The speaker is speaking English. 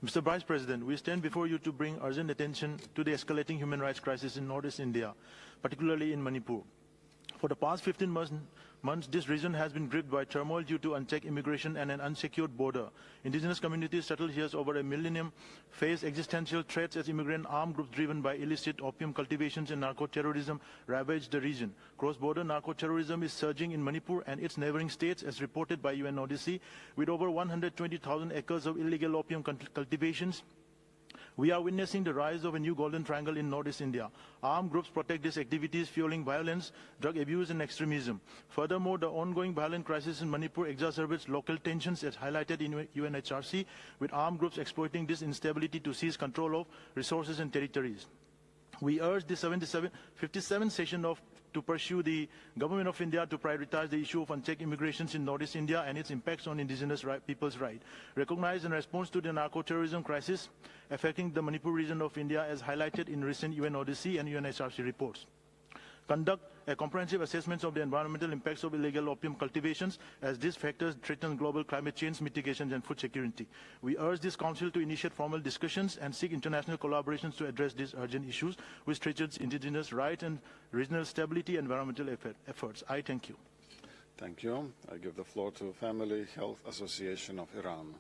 Mr. Vice President, we stand before you to bring urgent attention to the escalating human rights crisis in Northeast India, particularly in Manipur. For the past 15 months, this region has been gripped by turmoil due to unchecked immigration and an unsecured border. Indigenous communities settled here over a millennium face existential threats as immigrant armed groups driven by illicit opium cultivations and narco-terrorism ravage the region. Cross-border narco-terrorism is surging in Manipur and its neighboring states as reported by UNODC, with over 120,000 acres of illegal opium cultivations. We are witnessing the rise of a new golden triangle in Northeast India. Armed groups protect these activities, fueling violence, drug abuse and extremism. Furthermore, the ongoing violent crisis in Manipur exacerbates local tensions as highlighted in UNHRC, with armed groups exploiting this instability to seize control of resources and territories. We urge the 57th session to pursue the Government of India to prioritize the issue of unchecked immigrations in Northeast India and its impacts on indigenous people's rights. Recognize and response to the narco-terrorism crisis affecting the Manipur region of India as highlighted in recent UNODC and UNHRC reports. Conduct a comprehensive assessment of the environmental impacts of illegal opium cultivations as these factors threaten global climate change mitigation and food security. We urge this Council to initiate formal discussions and seek international collaborations to address these urgent issues, which threatens indigenous rights and regional stability and environmental efforts. I thank you. Thank you. I give the floor to Family Health Association of Iran.